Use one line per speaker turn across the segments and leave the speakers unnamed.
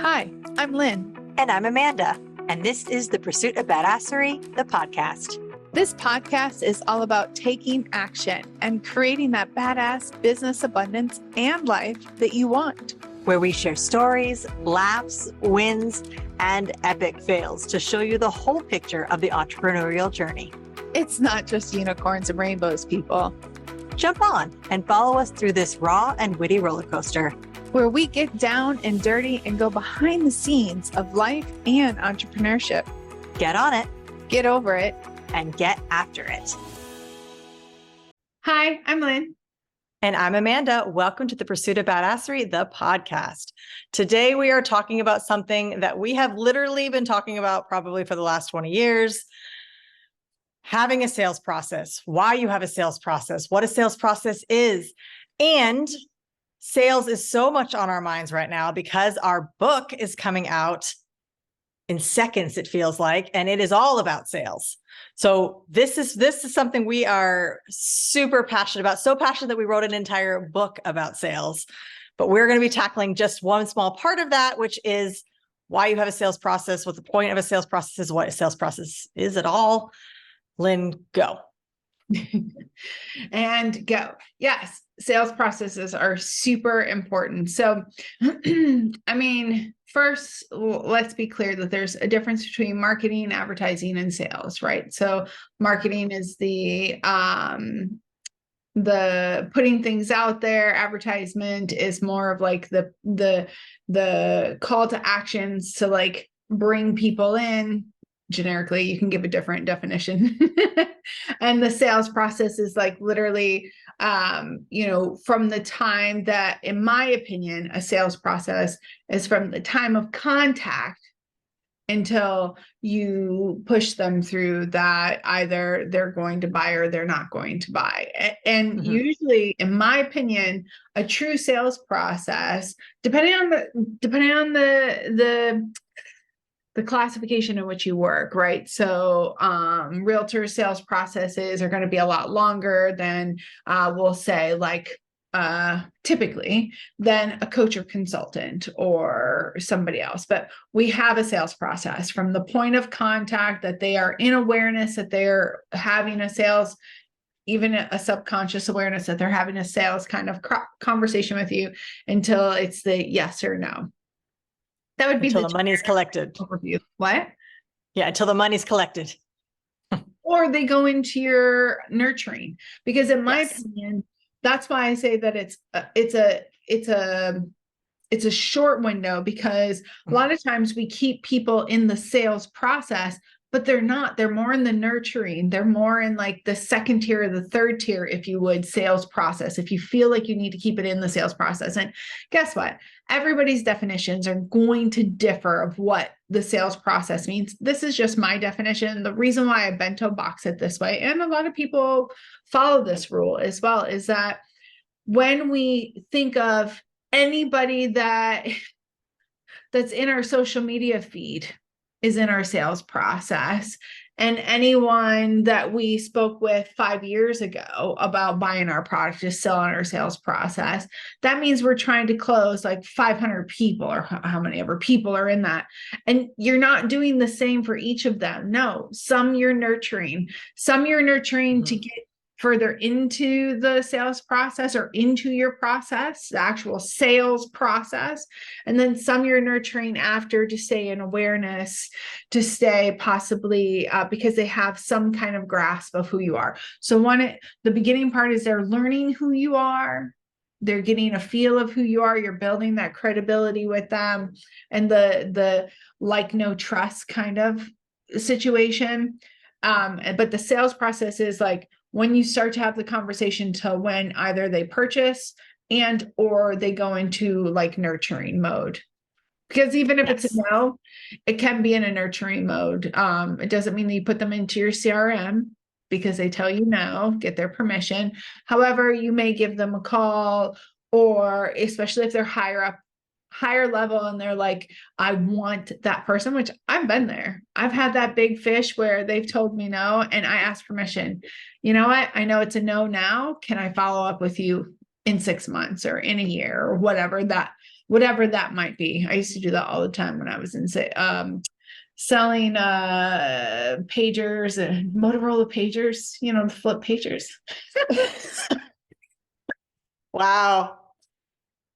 Hi, I'm Lynn.
And I'm Amanda. And this is The Pursuit of Badasserie, the podcast.
This podcast is all about taking action and creating that badass business abundance and life that you want.
Where we share stories, laughs, wins, and epic fails to show you the whole picture of the entrepreneurial journey.
It's not just unicorns and rainbows, people.
Jump on and follow us through this raw and witty roller coaster,
where we get down and dirty and go behind the scenes of life and entrepreneurship.
Get on it,
get over it,
and get after it.
Hi, I'm Lynn.
And I'm Amanda. Welcome to The Pursuit of Badasserie, the podcast. Today, we are talking about something that we have literally been talking about probably for the last 20 years. Having a sales process, why you have a sales process, what a sales process is. And sales is so much on our minds right now because our book is coming out in seconds, it feels like, and it is all about sales. So this is something we are super passionate about, so passionate that we wrote an entire book about sales. But we're going to be tackling just one small part of that, which is why you have a sales process, what the point of a sales process is, what a sales process is at all. Lynn, go.
And go. Yes, sales processes are super important. So, I mean, first, let's be clear that there's a difference between marketing, advertising, and sales, right? So marketing is the putting things out there. Advertisement is more of like the call to actions to like bring people in. Generically, you can give a different definition. And the sales process is like literally, from the time that, in my opinion, a sales process is from the time of contact until you push them through that either they're going to buy or they're not going to buy. And usually, in my opinion, a true sales process, depending on the classification in which you work, right? So realtor sales processes are going to be a lot longer than we'll say like typically than a coach or consultant or somebody else. But we have a sales process from the point of contact that they are in awareness that they're having a sales, even a subconscious awareness that they're having a sales kind of conversation with you until it's the yes or no. That would be
until the money is collected.
Overview. What?
Yeah, until the money's collected.
Or they go into your nurturing, because in my opinion, that's why I say that it's a short window, because a lot of times we keep people in the sales process, but they're not. They're more in the nurturing. They're more in like the second tier or the third tier, if you would, sales process, if you feel like you need to keep it in the sales process. And guess what? Everybody's definitions are going to differ of what the sales process means. This is just my definition. The reason why I bento box it this way, and a lot of people follow this rule as well, is that when we think of anybody that's in our social media feed is in our sales process, and anyone that we spoke with 5 years ago about buying our product is still in our sales process, that means we're trying to close like 500 people or how many ever people are in that. And you're not doing the same for each of them. No, some you're nurturing to get further into the sales process or into your process, the actual sales process. And then some you're nurturing after to stay in awareness, to stay possibly because they have some kind of grasp of who you are. So the beginning part is they're learning who you are. They're getting a feel of who you are. You're building that credibility with them and the like, no trust kind of situation. But the sales process is like, when you start to have the conversation to when either they purchase and or they go into like nurturing mode. Because even if it's a no, it can be in a nurturing mode. It doesn't mean that you put them into your CRM because they tell you no, get their permission. However, you may give them a call, or especially if they're higher level and they're like, I want that person, which I've been there. I've had that big fish where they've told me no, and I asked permission. You know what? I know it's a no now. Can I follow up with you in 6 months or in a year or whatever that whatever that might be. I used to do that all the time when I was in selling pagers and Motorola pagers, the flip pagers.
Wow.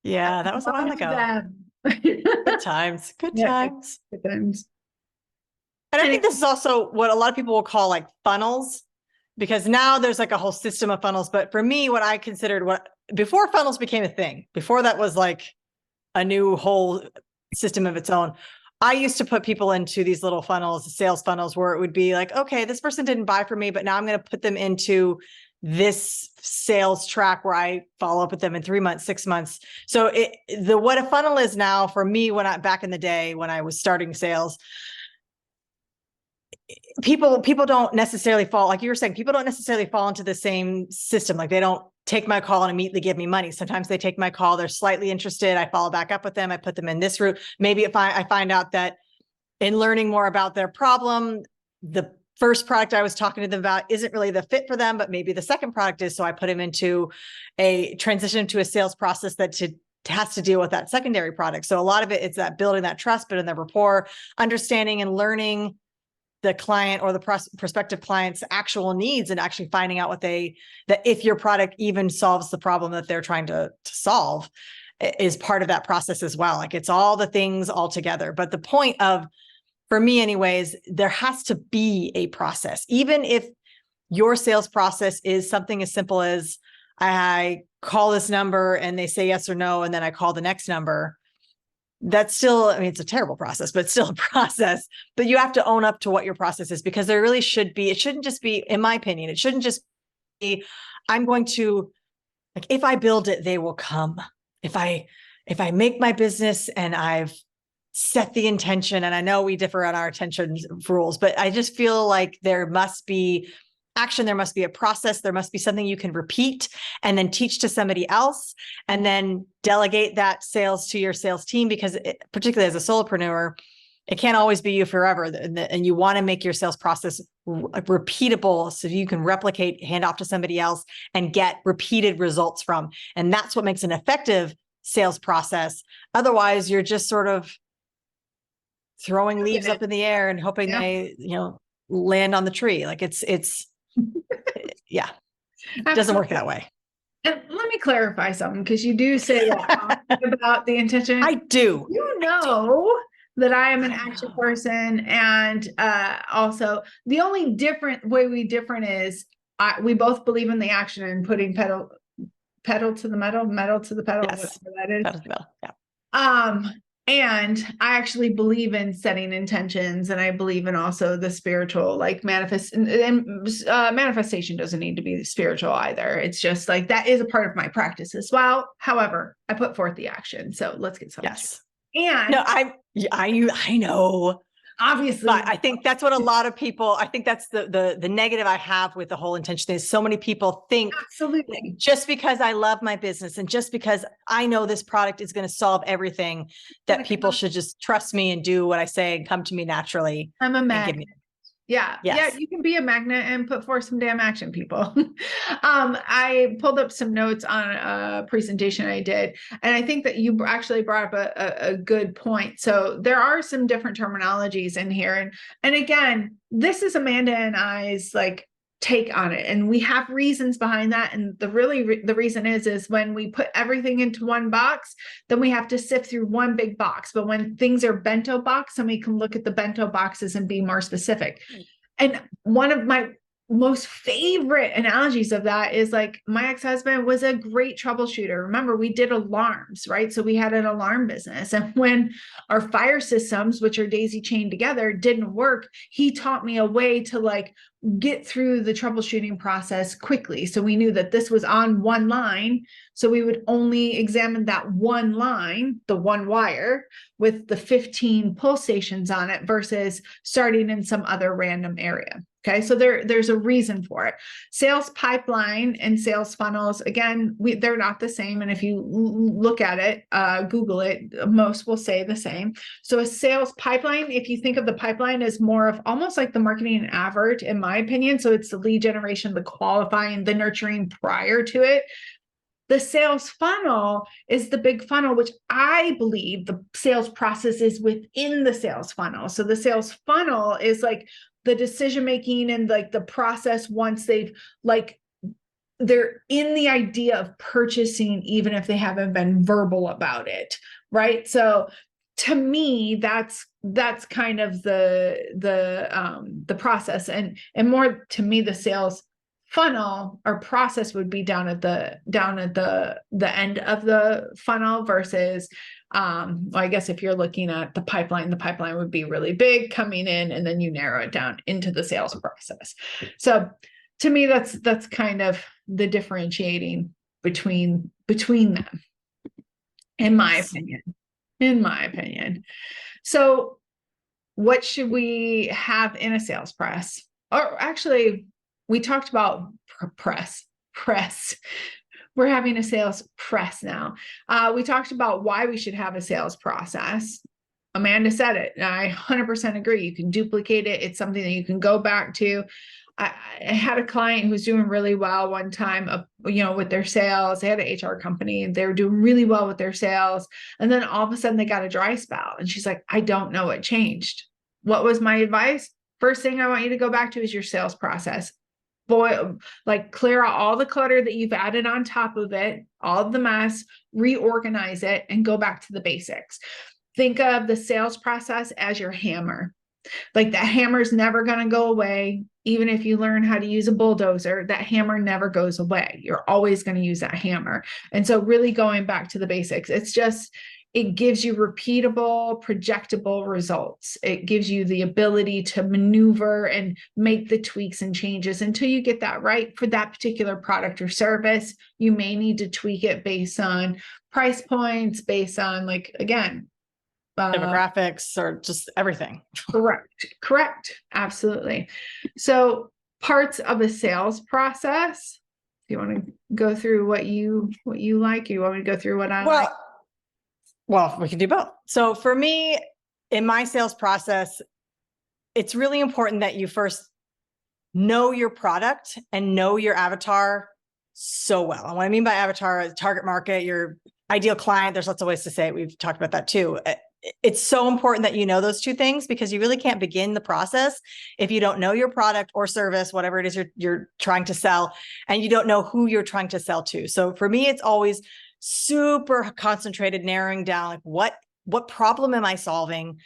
Yeah, that was a while ago. Good times. Good times.
Good times.
And I think this is also what a lot of people will call like funnels, because now there's like a whole system of funnels. But for me, what I considered before funnels became a thing, before that was like a new whole system of its own, I used to put people into these little funnels, sales funnels, where it would be like, okay, this person didn't buy from me, but now I'm going to put them into this sales track where I follow up with them in 3 months, 6 months. So what a funnel is now for me, back in the day when I was starting sales, people don't necessarily fall, like you were saying, people don't necessarily fall into the same system. Like they don't take my call and immediately give me money. Sometimes they take my call, they're slightly interested. I follow back up with them. I put them in this route. Maybe if I find out that in learning more about their problem, the first product I was talking to them about isn't really the fit for them, but maybe the second product is. So I put them into a transition to a sales process that has to deal with that secondary product. So a lot of it's that building that trust, but in the rapport, understanding and learning the client or the prospective client's actual needs, and actually finding out that if your product even solves the problem that they're trying to solve is part of that process as well. Like it's all the things all together. But the point for me anyways, there has to be a process. Even if your sales process is something as simple as I call this number and they say yes or no, and then I call the next number. That's still, it's a terrible process, but it's still a process. But you have to own up to what your process is, because there really should be, it shouldn't just be, in my opinion, it shouldn't just be, I'm going to, like, if I build it, they will come. If I make my business and I've set the intention, and I know we differ on our attention rules, but I just feel like there must be action, there must be a process, there must be something you can repeat and then teach to somebody else, and then delegate that sales to your sales team, because particularly as a solopreneur, it can't always be you forever. And you want to make your sales process repeatable so you can replicate, hand off to somebody else and get repeated results from. And that's what makes an effective sales process. Otherwise, you're just sort of throwing leaves up in the air and hoping they, land on the tree. Like it's yeah, it doesn't work that way.
And let me clarify something, because you do say that about the intention.
I do.
You know that I am an action person, and also the only we different is we both believe in the action and putting pedal to the metal to the pedal.
Yes.
Whatever that is.
Pedal to the metal. Yeah.
And I actually believe in setting intentions, and I believe in also the spiritual, like manifestation doesn't need to be spiritual either. It's just like, that is a part of my practice as well. However, I put forth the action. So let's get started.
Yes.
And
no, I know.
Obviously,
but I think that's what a lot of people, I think that's the negative I have with the whole intention is so many people think
absolutely
just because I love my business and just because I know this product is going to solve everything, that people should just trust me and do what I say and come to me naturally.
I'm a magnet. Yeah.
Yes.
Yeah. You can be a magnet and put forth some damn action, people. I pulled up some notes on a presentation I did, and I think that you actually brought up a good point. So there are some different terminologies in here. And again, this is Amanda and I's like take on it. And we have reasons behind that. And the reason is when we put everything into one box, then we have to sift through one big box. But when things are bento box, then we can look at the bento boxes and be more specific. And one of my most favorite analogies of that is like, my ex-husband was a great troubleshooter. Remember, we did alarms, right? So we had an alarm business. And when our fire systems, which are daisy chained together, didn't work, he taught me a way to like get through the troubleshooting process quickly. So we knew that this was on one line. So we would only examine that one line, the one wire with the 15 pull stations on it versus starting in some other random area. Okay. So there's a reason for it. Sales pipeline and sales funnels, again, they're not the same. And if you look at it, Google it, most will say the same. So a sales pipeline, if you think of the pipeline as more of almost like the marketing and advert, in my opinion. So it's the lead generation, the qualifying, the nurturing prior to it. The sales funnel is the big funnel, which I believe the sales process is within the sales funnel. So the sales funnel is like the decision making and like the process once they're in the idea of purchasing, even if they haven't been verbal about it, right? So to me, that's kind of the process, and more to me, the sales funnel or process would be down at the end of the funnel versus well, I guess if you're looking at the pipeline would be really big coming in, and then you narrow it down into the sales process. So to me, that's kind of the differentiating between them, in my opinion. So what should we have in a sales press? Or actually, we talked about press. We're having a sales press now. We talked about why we should have a sales process. Amanda said it, and I 100% agree. You can duplicate it. It's something that you can go back to. I had a client who was doing really well one time, with their sales. They had an HR company, and they were doing really well with their sales. And then all of a sudden they got a dry spell. And she's like, I don't know what changed. What was my advice? First thing I want you to go back to is your sales process. Clear out all the clutter that you've added on top of it, all of the mess, reorganize it, and go back to the basics. Think of the sales process as your hammer. Like that hammer's never going to go away. Even if you learn how to use a bulldozer, that hammer never goes away. You're always going to use that hammer. And so really going back to the basics, it gives you repeatable, projectable results. It gives you the ability to maneuver and make the tweaks and changes until you get that right for that particular product or service. You may need to tweak it based on price points, based on
demographics, or just everything.
Correct. Absolutely. So parts of a sales process, do you want to go through what you like? You want me to go through what I like?
Well, we can do both. So for me, in my sales process, it's really important that you first know your product and know your avatar so well. And what I mean by avatar, target market, your ideal client, there's lots of ways to say it. We've talked about that too. It's so important that you know those two things, because you really can't begin the process if you don't know your product or service, whatever it is you're trying to sell, and you don't know who you're trying to sell to. So for me, it's always super concentrated, narrowing down like what problem am I solving?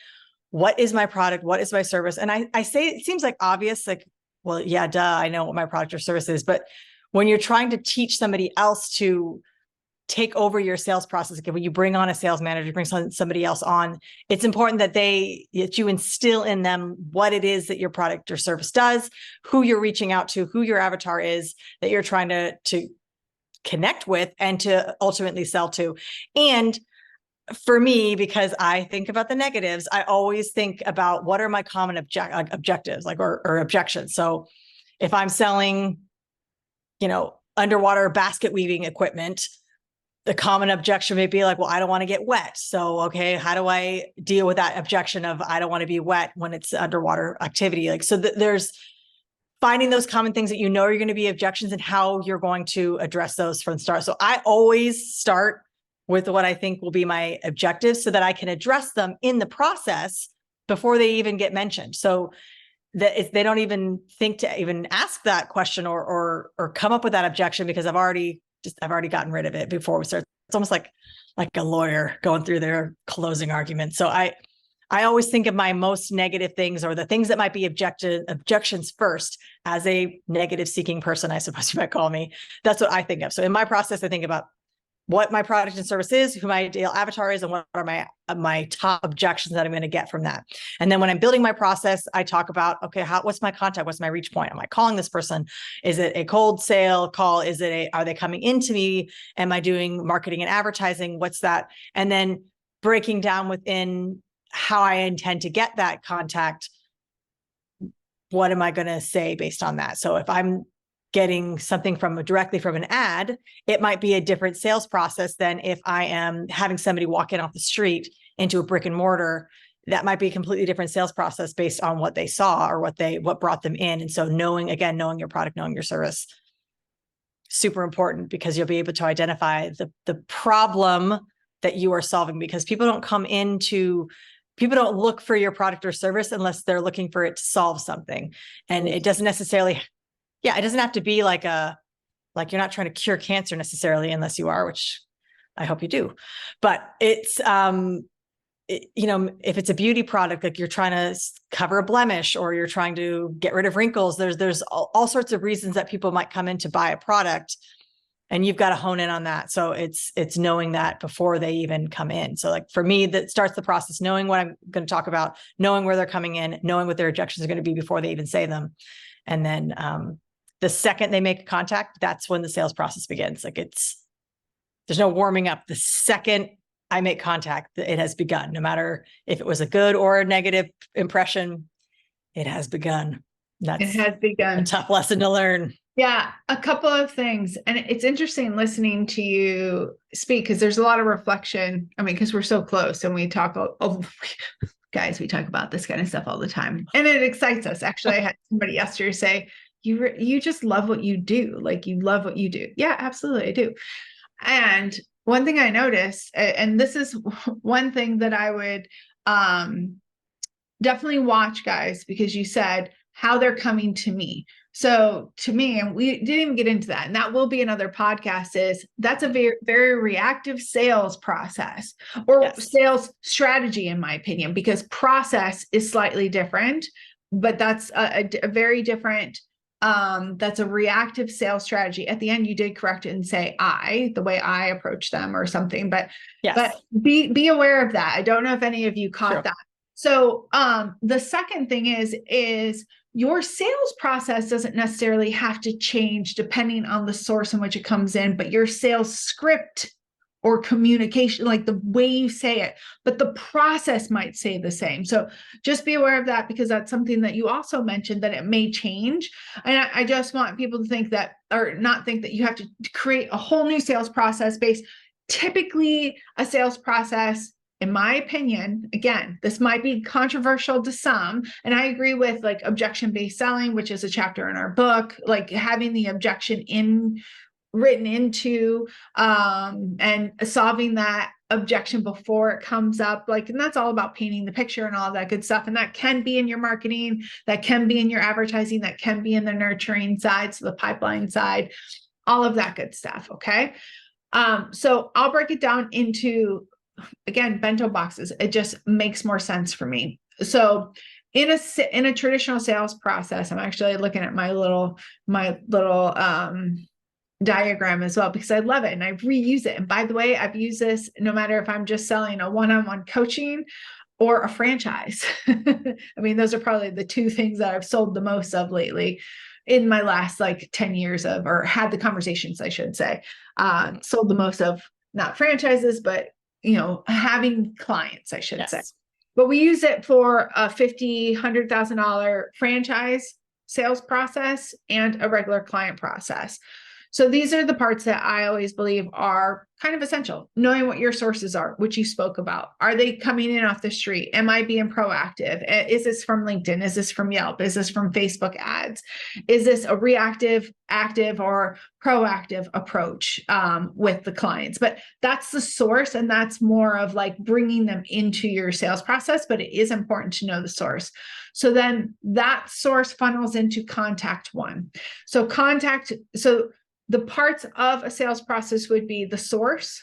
What is my product? What is my service? And I say, it seems like obvious, like, well, yeah, duh, I know what my product or service is. But when you're trying to teach somebody else to take over your sales process, again, when you bring on a sales manager, bring somebody else on, it's important that you instill in them what it is that your product or service does, who you're reaching out to, who your avatar is that you're trying to connect with and to ultimately sell to. And for me, because I think about the negatives, I always think about what are my common objectives, or objections. So if I'm selling, underwater basket weaving equipment, the common objection may be like, well, I don't want to get wet. So, okay, how do I deal with that objection of I don't want to be wet when it's underwater activity? There's finding those common things that you're going to be objections and how you're going to address those from the start. So I always start with what I think will be my objectives so that I can address them in the process before they even get mentioned. So that if they don't even think to even ask that question or come up with that objection, because I've already gotten rid of it before we start. It's almost like a lawyer going through their closing argument. So I always think of my most negative things, or the things that might be objections first, as a negative seeking person, I suppose you might call me. That's what I think of. So in my process, I think about what my product and service is, who my ideal avatar is, and what are my top objections that I'm going to get from that. And then when I'm building my process, I talk about, okay, what's my contact? What's my reach point? Am I calling this person? Is it a cold sale call? Are they coming into me? Am I doing marketing and advertising? What's that? And then breaking down within how I intend to get that contact. What am I going to say based on that? So if I'm getting something directly from an ad, it might be a different sales process than if I am having somebody walk in off the street into a brick and mortar. That might be a completely different sales process based on what they saw or what brought them in. And so knowing your product, knowing your service. super important, because you'll be able to identify the problem that you are solving, because people don't look for your product or service unless they're looking for it to solve something. And it doesn't necessarily, it doesn't have to be like you're not trying to cure cancer necessarily, unless you are, which I hope you do. But it's, if it's a beauty product, like you're trying to cover a blemish or you're trying to get rid of wrinkles, there's all sorts of reasons that people might come in to buy a product, and you've got to hone in on that. So it's knowing that before they even come in. So like for me, that starts the process, knowing what I'm going to talk about, knowing where they're coming in, knowing what their objections are going to be before they even say them. And then the second they make contact, that's when the sales process begins. Like there's no warming up. The second I make contact, it has begun. No matter if it was a good or a negative impression, it has begun. That's
it has begun.
A tough lesson to learn.
Yeah, a couple of things. And it's interesting listening to you speak, because there's a lot of reflection. I mean, because we're so close and we talk, guys, we talk about this kind of stuff all the time. And it excites us. Actually, I had somebody yesterday say, you just love what you do. Like, you love what you do. Yeah, absolutely, I do. And one thing I noticed, and this is one thing that I would definitely watch, guys, because you said how they're coming to me. So to me, and we didn't even get into that, and that will be another podcast, is that's a very, very reactive sales process, or sales strategy, in my opinion, because process is slightly different, but that's a very different, that's a reactive sales strategy. At the end, you did correct it and say the way I approach them or something, but be aware of that. I don't know if any of you caught that. So the second thing is your sales process doesn't necessarily have to change depending on the source in which it comes in, but your sales script or communication, like the way you say it, but the process might stay the same. So just be aware of that, because that's something that you also mentioned, that it may change. And I just want people to think that, or not think that you have to create a whole new sales process based. Typically, a sales process, in my opinion, again, this might be controversial to some, and I agree with like objection-based selling, which is a chapter in our book, like having the objection written into and solving that objection before it comes up. Like, and that's all about painting the picture and all that good stuff. And that can be in your marketing, that can be in your advertising, that can be in the nurturing side, so the pipeline side, all of that good stuff. Okay. So I'll break it down into, again, bento boxes. It just makes more sense for me. So in a traditional sales process, I'm actually looking at my little diagram as well, because I love it and I reuse it. And by the way, I've used this no matter if I'm just selling a one-on-one coaching or a franchise. I mean, those are probably the two things that I've sold the most of lately in my last like 10 years of, or had the conversations, I should say, sold the most of, not franchises, but having clients, I should say. But we use it for a $50,000, $100,000 franchise sales process and a regular client process. So these are the parts that I always believe are kind of essential. Knowing what your sources are, which you spoke about. Are they coming in off the street? Am I being proactive? Is this from LinkedIn? Is this from Yelp? Is this from Facebook ads? Is this a reactive, active, or proactive approach with the clients? But that's the source, and that's more of like bringing them into your sales process, but it is important to know the source. So then that source funnels into contact one. So the parts of a sales process would be the source,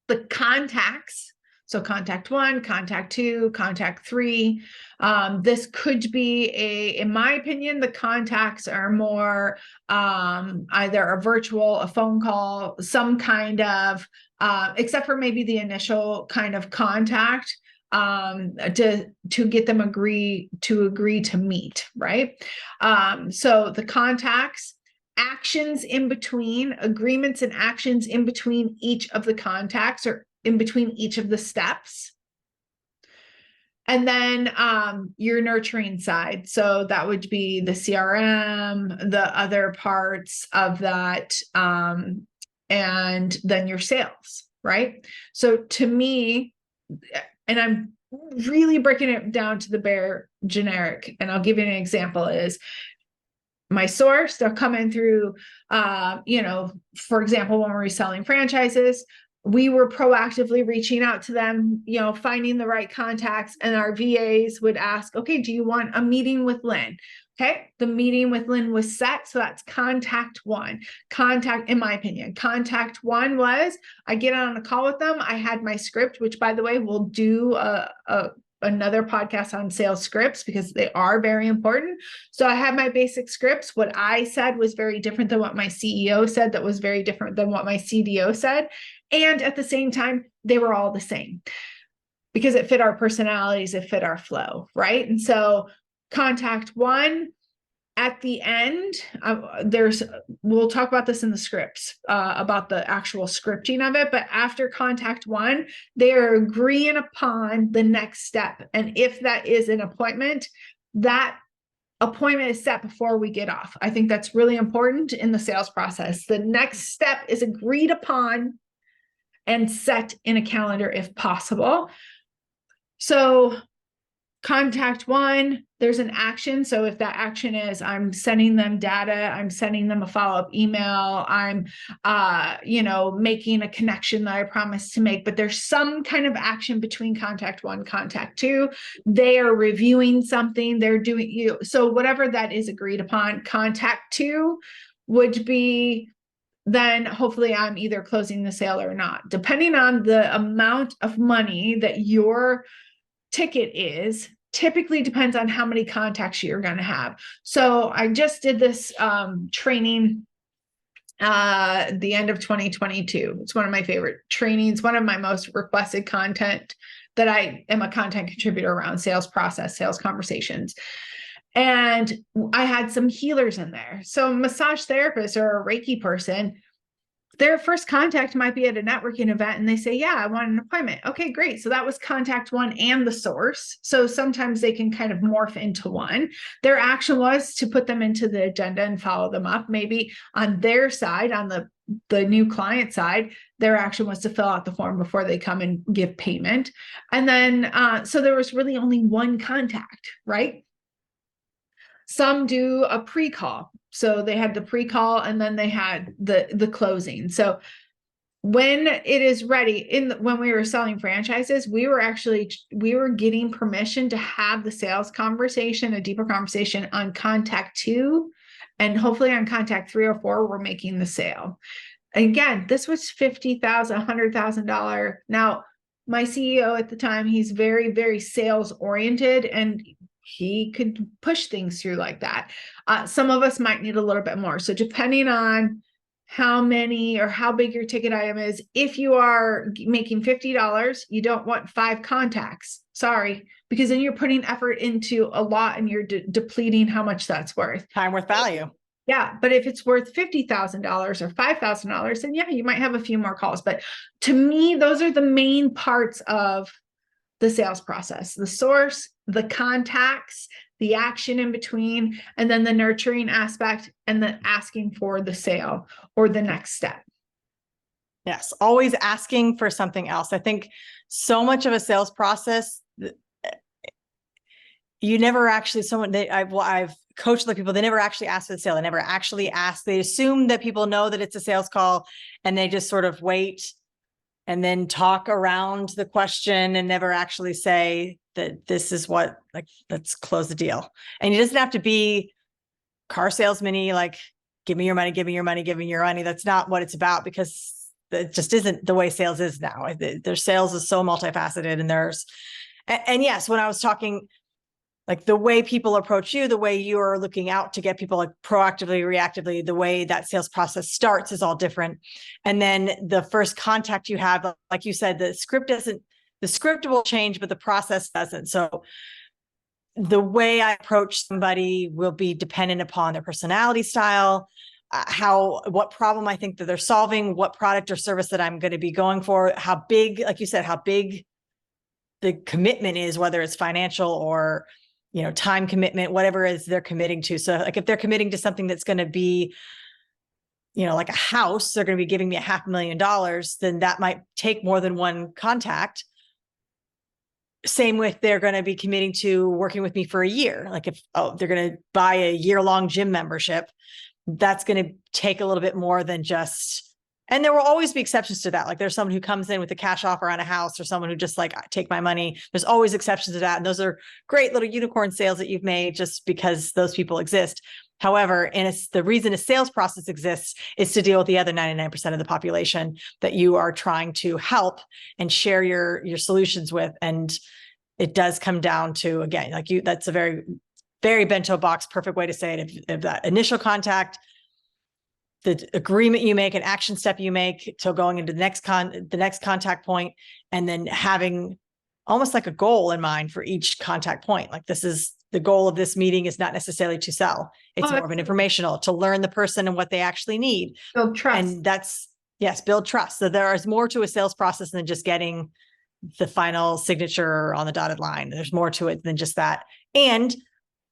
the contacts. So contact one, contact two, contact three. This could be in my opinion, the contacts are more either a virtual, a phone call, some kind of, except for maybe the initial kind of contact, to get them agree to meet, right? So the contacts, actions in between, agreements and actions in between each of the contacts or in between each of the steps. And then your nurturing side. So that would be the CRM, the other parts of that, and then your sales, right? So to me, and I'm really breaking it down to the bare generic, and I'll give you an example, is my source. They'll come in through, for example, when we're selling franchises, we were proactively reaching out to them, finding the right contacts, and our VAs would ask, okay, do you want a meeting with Lynn? Okay. The meeting with Lynn was set. So that's contact one. In my opinion, contact one was I get on a call with them. I had my script, which by the way, we'll do another podcast on sales scripts because they are very important. So I had my basic scripts. What I said was very different than what my CEO said. That was very different than what my CDO said. And at the same time, they were all the same because it fit our personalities, it fit our flow, right? And so contact one, at the end, we'll talk about this in the scripts, about the actual scripting of it. But after contact one, they are agreeing upon the next step. And if that is an appointment, that appointment is set before we get off. I think that's really important in the sales process. The next step is agreed upon and set in a calendar if possible. So contact one, there's an action. So if that action is I'm sending them data, I'm sending them a follow-up email, I'm making a connection that I promised to make, but there's some kind of action between contact one, contact two. They are reviewing something, they're doing so whatever that is agreed upon. Contact two would be then hopefully I'm either closing the sale or not, depending on the amount of money that your ticket is. Typically depends on how many contacts you're going to have. So I just did this training the end of 2022. It's one of my favorite trainings, one of my most requested content that I am a content contributor around sales process, sales conversations. And I had some healers in there. So a massage therapist or a Reiki person, their first contact might be at a networking event and they say, yeah, I want an appointment. Okay, great. So that was contact one and the source. So sometimes they can kind of morph into one. Their action was to put them into the agenda and follow them up. Maybe on their side, on the new client side, their action was to fill out the form before they come and give payment. And then, so there was really only one contact, right? Some do a pre-call. So they had the pre-call and then they had the closing. So when it is ready, when we were selling franchises, we were getting permission to have the sales conversation, a deeper conversation on contact two, and hopefully on contact 3 or 4, we're making the sale. Again, this was $50,000, $100,000. Now, my CEO at the time, he's very, very sales oriented, and he could push things through like that. Some of us might need a little bit more. So depending on how many or how big your ticket item is, if you are making $50, you don't want 5 contacts. Sorry, because then you're putting effort into a lot and you're depleting how much that's worth.
Time worth value.
Yeah. But if it's worth $50,000 or $5,000, then yeah, you might have a few more calls. But to me, those are the main parts of the sales process: the source, the contacts, the action in between, and then the nurturing aspect, and the asking for the sale or the next step.
Yes. Always asking for something else. I think so much of a sales process, you never actually, I've coached other people, they never actually ask for the sale. They never actually ask. They assume that people know that it's a sales call and they just sort of wait and then talk around the question and never actually say that this is what, like, let's close the deal. And it doesn't have to be car salesman-y, like, give me your money, give me your money, give me your money. That's not what it's about, because it just isn't the way sales is now. Their sales is so multifaceted, and yes, when I was talking, like, the way people approach you, the way you are looking out to get people, like, proactively, reactively, the way that sales process starts is all different. And then the first contact you have, like you said, the script will change, but the process doesn't. So the way I approach somebody will be dependent upon their personality style, what problem I think that they're solving, what product or service that I'm going to be going for, how big, like you said, how big the commitment is, whether it's financial or, time commitment, whatever it is they're committing to. So, like, if they're committing to something that's going to be, like a house, they're going to be giving me $500,000, then that might take more than one contact. same with they're going to be committing to working with me for a year. Like if, they're going to buy a year-long gym membership, that's going to take a little bit more than just, and there will always be exceptions to that. Like there's someone who comes in with a cash offer on a house, or someone who just like, take my money. There's always exceptions to that. And those are great little unicorn sales that you've made just because those people exist. However, and it's the reason a sales process exists is to deal with the other 99% of the population that you are trying to help and share your solutions with. And it does come down to, again, like that's a very, very bento box, perfect way to say it. If that initial contact, the agreement you make, an action step you make till going into the next contact point, and then having almost like a goal in mind for each contact point. Like this is the goal of this meeting is not necessarily to sell. It's more of an informational, to learn the person and what they actually need.
Build trust.
And that's, yes, build trust. So there is more to a sales process than just getting the final signature on the dotted line. There's more to it than just that. And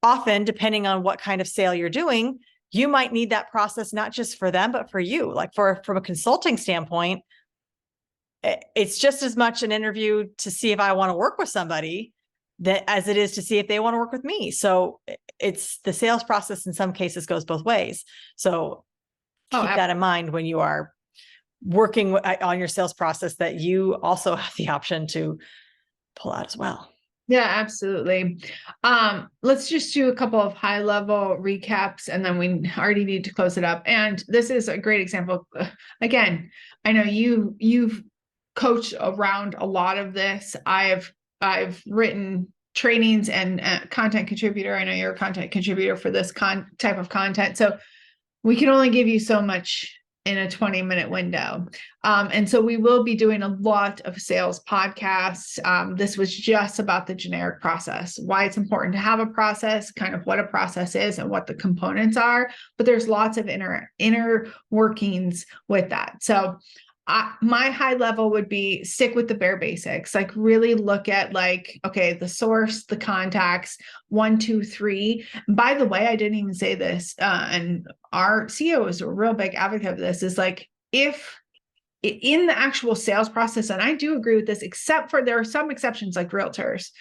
often, depending on what kind of sale you're doing, you might need that process, not just for them, but for you. Like from a consulting standpoint, it's just as much an interview to see if I want to work with somebody as it is to see if they want to work with me. So it's the sales process in some cases goes both ways. So keep that in mind when you are working on your sales process, that you also have the option to pull out as well.
Yeah, absolutely. Let's just do a couple of high level recaps, and then we already need to close it up. And this is a great example. Again, I know you've coached around a lot of this. I've written trainings and content contributor. I know you're a content contributor for this type of content. So we can only give you so much in a 20-minute window. And so we will be doing a lot of sales podcasts. This was just about the generic process, why it's important to have a process, kind of what a process is and what the components are. But there's lots of inner workings with that. So my high level would be stick with the bare basics, like really look at like, okay, the source, the contacts, 1, 2, 3. By the way, I didn't even say this, and our CEO is a real big advocate of this, is like, if in the actual sales process, and I do agree with this, except for there are some exceptions like realtors.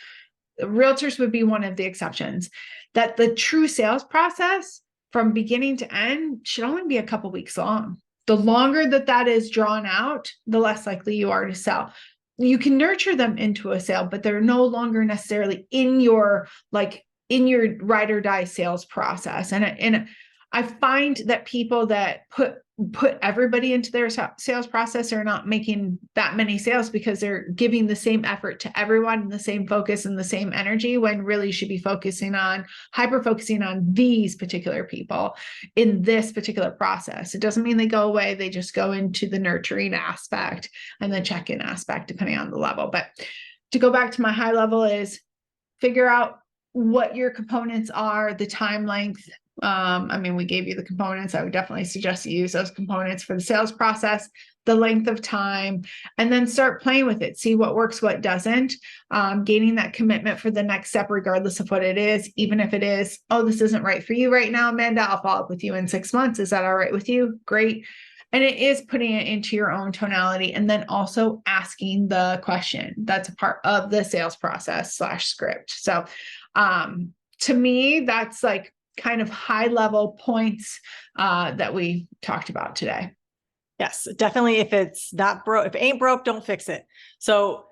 Realtors would be one of the exceptions, that the true sales process from beginning to end should only be a couple weeks long. The longer that is drawn out, the less likely you are to sell. You can nurture them into a sale, but they're no longer necessarily in your ride or die sales process. And I find that people that put everybody into their sales process are not making that many sales, because they're giving the same effort to everyone and the same focus and the same energy, when really should be hyper focusing on these particular people in this particular process. It doesn't mean they go away. They just go into the nurturing aspect and the check-in aspect, depending on the level. But to go back to my high level is figure out what your components are, the time length. We gave you the components. I would definitely suggest you use those components for the sales process, the length of time, and then start playing with it. See what works, what doesn't, gaining that commitment for the next step, regardless of what it is. Even if it is, oh, this isn't right for you right now, Amanda, I'll follow up with you in 6 months. Is that all right with you? Great. And it is putting it into your own tonality, and then also asking the question. That's a part of the sales process / script. So to me, that's like kind of high level points that we talked about today.
Yes, definitely. If it's not broke, if it ain't broke, don't fix it. So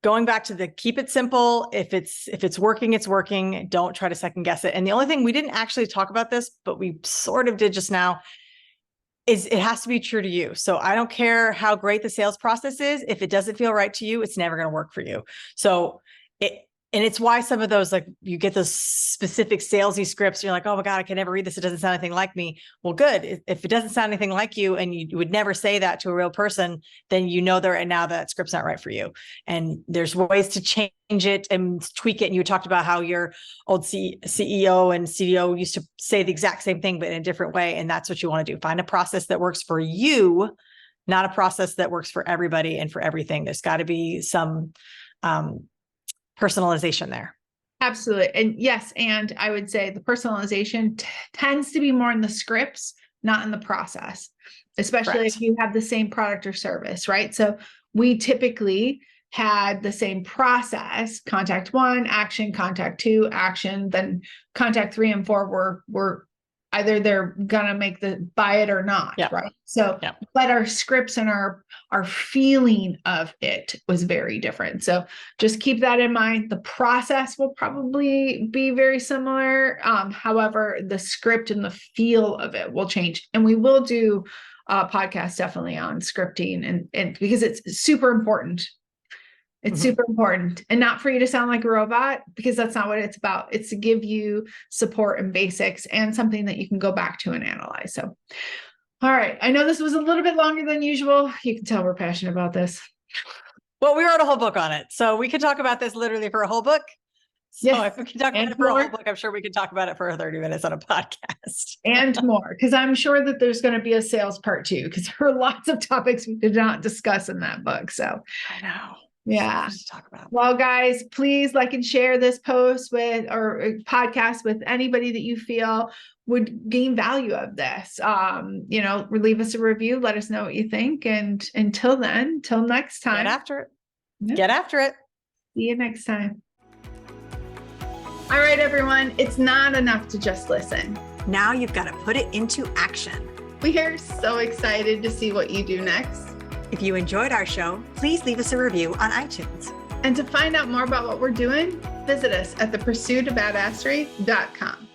going back to the keep it simple, if it's working, it's working. Don't try to second guess it. And the only thing, we didn't actually talk about this, but we sort of did just now, is it has to be true to you. So I don't care how great the sales process is. If it doesn't feel right to you, it's never going to work for you. So and it's why some of those, like you get those specific salesy scripts, you're like, oh my God, I can never read this. It doesn't sound anything like me. Well, good. If it doesn't sound anything like you, and you would never say that to a real person, then you know now that script's not right for you. And there's ways to change it and tweak it. And you talked about how your old CEO and CDO used to say the exact same thing, but in a different way. And that's what you want to do. Find a process that works for you, not a process that works for everybody and for everything. There's got to be some personalization there.
Absolutely. And yes, and I would say the personalization tends to be more in the scripts, not in the process, especially Correct. If you have the same product or service, right? So we typically had the same process, contact 1, action, contact 2, action, then contact 3 and 4 were either they're gonna make the buy it or not, right? So, but our scripts and our feeling of it was very different. So just keep that in mind. The process will probably be very similar. However, the script and the feel of it will change. And we will do a podcast definitely on scripting and because it's super important. It's super important, and not for you to sound like a robot, because that's not what it's about. It's to give you support and basics and something that you can go back to and analyze. So, all right. I know this was a little bit longer than usual. You can tell we're passionate about this.
Well, we wrote a whole book on it, so we could talk about this literally for a whole book. So if we can talk about it for a whole book, I'm sure we could talk about it for 30 minutes on a podcast. And
more, because I'm sure that there's going to be a sales part 2, because there are lots of topics we did not discuss in that book. So
I know.
Yeah.
To talk about.
Well, guys, please like and share this post with or podcast with anybody that you feel would gain value of this. Leave us a review. Let us know what you think. And until then, till next time.
Get after it. Get after it.
See you next time. All right, everyone. It's not enough to just listen.
Now you've got to put it into action.
We are so excited to see what you do next.
If you enjoyed our show, please leave us a review on iTunes.
And to find out more about what we're doing, visit us at thepursuitofbadasserie.com.